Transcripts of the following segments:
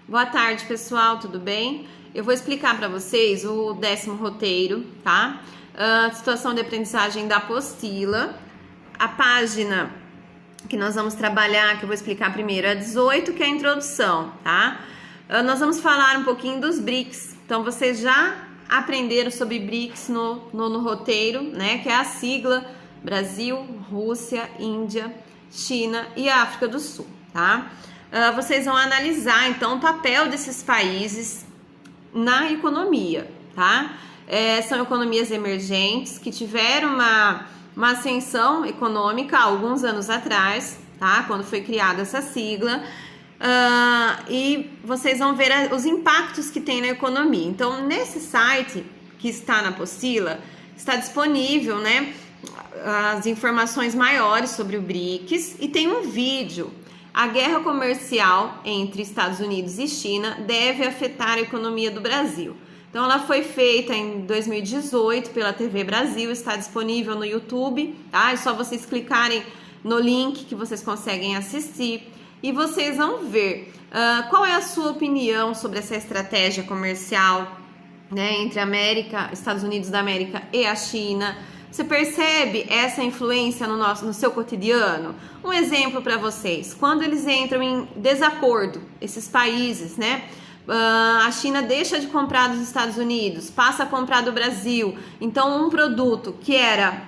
Boa tarde, pessoal, tudo bem? Eu vou explicar para vocês o 10º roteiro, tá? Situação de aprendizagem da apostila. A página que nós vamos trabalhar, que eu vou explicar primeiro, é a 18, que é a introdução, tá? Nós vamos falar um pouquinho dos BRICS. Então, vocês já aprenderam sobre BRICS no roteiro, né? Que é a sigla Brasil, Rússia, Índia, China e África do Sul, tá? Vocês vão analisar, então, o papel desses países na economia, tá? São economias emergentes que tiveram uma ascensão econômica há alguns anos atrás, tá? Quando foi criada essa sigla, e vocês vão ver os impactos que tem na economia. Então, nesse site que está na apostila, está disponível, né, as informações maiores sobre o BRICS e tem um vídeo. A guerra comercial entre Estados Unidos e China deve afetar a economia do Brasil. Então, ela foi feita em 2018 pela TV Brasil, está disponível no YouTube, tá? É só vocês clicarem no link que vocês conseguem assistir e vocês vão ver qual é a sua opinião sobre essa estratégia comercial, né, entre Estados Unidos da América e a China. Você percebe essa influência no seu cotidiano? Um exemplo para vocês, quando eles entram em desacordo, esses países, né? A China deixa de comprar dos Estados Unidos, passa a comprar do Brasil. Então, um produto que era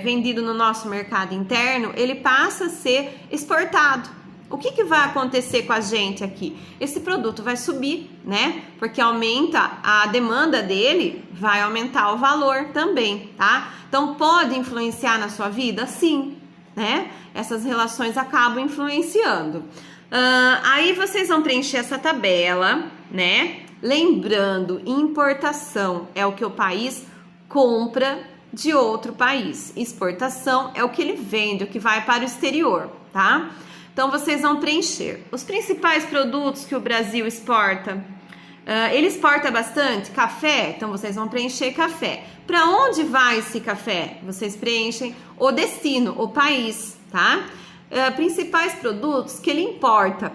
vendido no nosso mercado interno, ele passa a ser exportado. O que vai acontecer com a gente aqui? Esse produto vai subir, né? Porque aumenta a demanda dele, vai aumentar o valor também, tá? Então, pode influenciar na sua vida? Sim, né? Essas relações acabam influenciando. Aí vocês vão preencher essa tabela, né? Lembrando, importação é o que o país compra de outro país. Exportação é o que ele vende, o que vai para o exterior, tá? Então, vocês vão preencher os principais produtos que o Brasil exporta. Ele exporta bastante café, então vocês vão preencher café. Para onde vai esse café? Vocês preenchem o destino, o país, tá? Principais produtos que ele importa.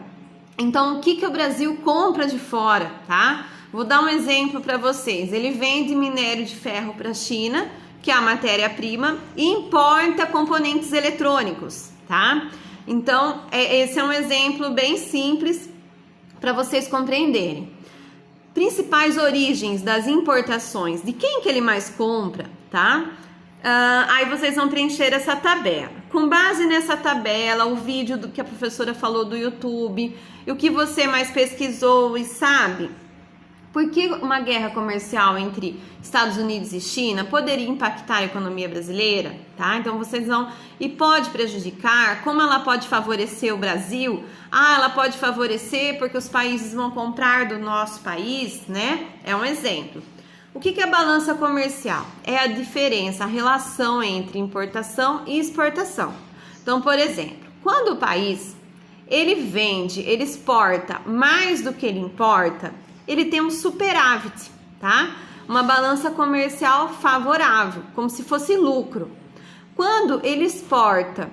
Então, o que o Brasil compra de fora, tá? Vou dar um exemplo para vocês. Ele vende minério de ferro para a China, que é a matéria-prima, e importa componentes eletrônicos, tá? Então, esse é um exemplo bem simples para vocês compreenderem. Principais origens das importações, de quem que ele mais compra, tá? Aí vocês vão preencher essa tabela. Com base nessa tabela, o vídeo que a professora falou do YouTube, e o que você mais pesquisou e sabe, por que uma guerra comercial entre Estados Unidos e China poderia impactar a economia brasileira, tá? Então vocês vão, e pode prejudicar, como ela pode favorecer o Brasil? Ela pode favorecer porque os países vão comprar do nosso país, né? É um exemplo. O que é a balança comercial? É a diferença, a relação entre importação e exportação. Então, por exemplo, quando o país, ele vende, ele exporta mais do que ele importa, ele tem um superávit, tá? Uma balança comercial favorável, como se fosse lucro. Quando ele exporta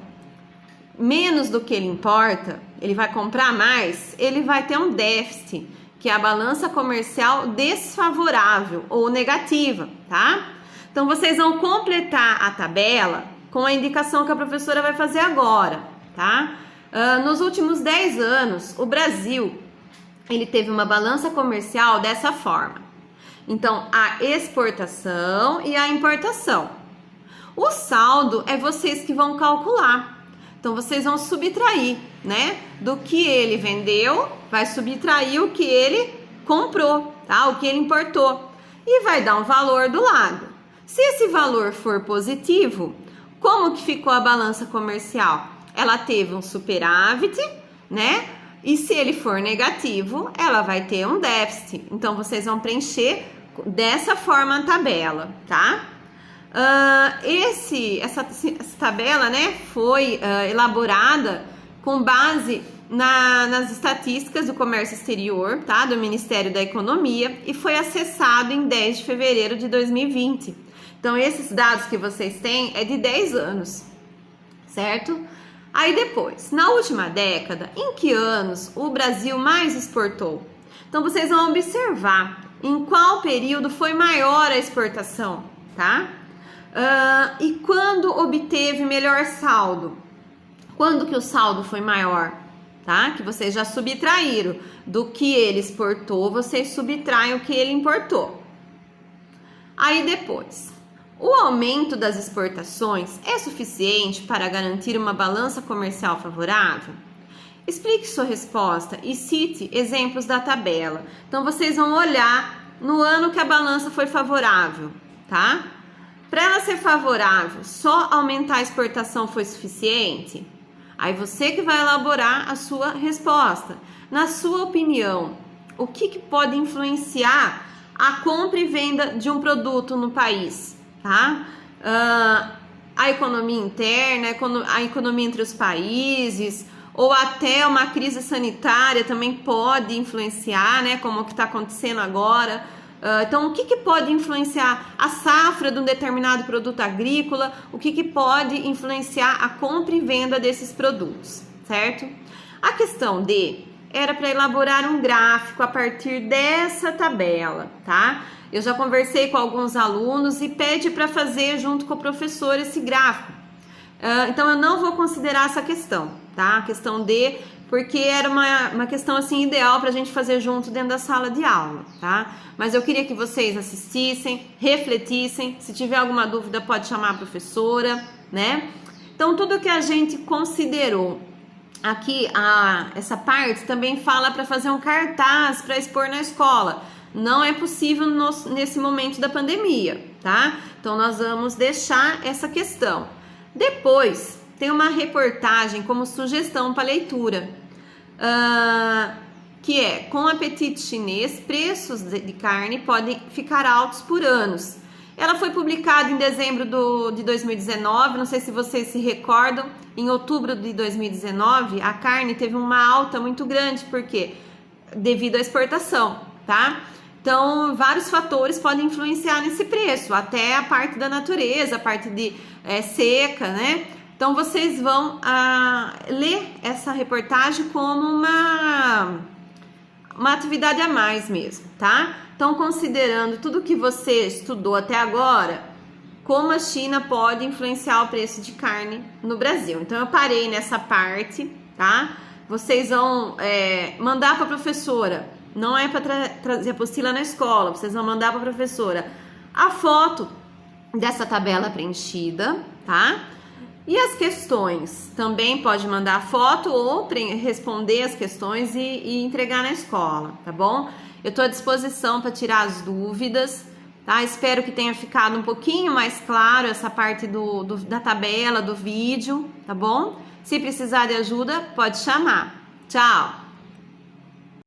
menos do que ele importa, ele vai comprar mais, ele vai ter um déficit, que é a balança comercial desfavorável ou negativa, tá? Então, vocês vão completar a tabela com a indicação que a professora vai fazer agora, tá? Nos últimos 10 anos, o Brasil, ele teve uma balança comercial dessa forma. Então, a exportação e a importação. O saldo é vocês que vão calcular. Então, vocês vão subtrair, né? Do que ele vendeu, vai subtrair o que ele comprou, tá? O que ele importou. E vai dar um valor do lado. Se esse valor for positivo, como que ficou a balança comercial? Ela teve um superávit, né? E se ele for negativo, ela vai ter um déficit. Então, vocês vão preencher dessa forma a tabela, tá? Essa tabela, né, foi elaborada com base nas estatísticas do comércio exterior, tá, do Ministério da Economia, e foi acessado em 10 de fevereiro de 2020. Então, esses dados que vocês têm é de 10 anos, certo? Aí depois, na última década, em que anos o Brasil mais exportou? Então vocês vão observar em qual período foi maior a exportação, tá? E quando obteve melhor saldo? Quando que o saldo foi maior? Tá? Que vocês já subtraíram do que ele exportou, vocês subtraem o que ele importou. Aí depois, o aumento das exportações é suficiente para garantir uma balança comercial favorável? Explique sua resposta e cite exemplos da tabela. Então, vocês vão olhar no ano que a balança foi favorável, tá? Para ela ser favorável, só aumentar a exportação foi suficiente? Aí você que vai elaborar a sua resposta. Na sua opinião, o que pode influenciar a compra e venda de um produto no país, tá? A economia interna, a economia entre os países, ou até uma crise sanitária também pode influenciar, né? Como o que está acontecendo agora. Então, o que pode influenciar a safra de um determinado produto agrícola? O que pode influenciar a compra e venda desses produtos, certo? A questão D era para elaborar um gráfico a partir dessa tabela, tá? Eu já conversei com alguns alunos e pede para fazer junto com o professor esse gráfico. Então, eu não vou considerar essa questão, tá? A questão D, porque era uma questão assim ideal para a gente fazer junto dentro da sala de aula, tá? Mas eu queria que vocês assistissem, refletissem. Se tiver alguma dúvida, pode chamar a professora, né? Então, tudo que a gente considerou aqui, essa parte também fala para fazer um cartaz para expor na escola. Não é possível nesse momento da pandemia, tá? Então, nós vamos deixar essa questão. Depois, tem uma reportagem como sugestão para leitura, que é: com o apetite chinês, preços de carne podem ficar altos por anos. Ela foi publicada em dezembro de 2019, não sei se vocês se recordam. Em outubro de 2019, a carne teve uma alta muito grande, porque devido à exportação, tá? Então, vários fatores podem influenciar nesse preço, até a parte da natureza, a parte de seca, né? Então, vocês vão ler essa reportagem como uma atividade a mais mesmo, tá? Então, considerando tudo que você estudou até agora, como a China pode influenciar o preço de carne no Brasil. Então, eu parei nessa parte, tá? Vocês vão mandar para a professora. Não é para trazer apostila na escola, vocês vão mandar para a professora a foto dessa tabela preenchida, tá? E as questões, também pode mandar a foto ou responder as questões e entregar na escola, tá bom? Eu estou à disposição para tirar as dúvidas, tá? Espero que tenha ficado um pouquinho mais claro essa parte da tabela, do vídeo, tá bom? Se precisar de ajuda, pode chamar. Tchau!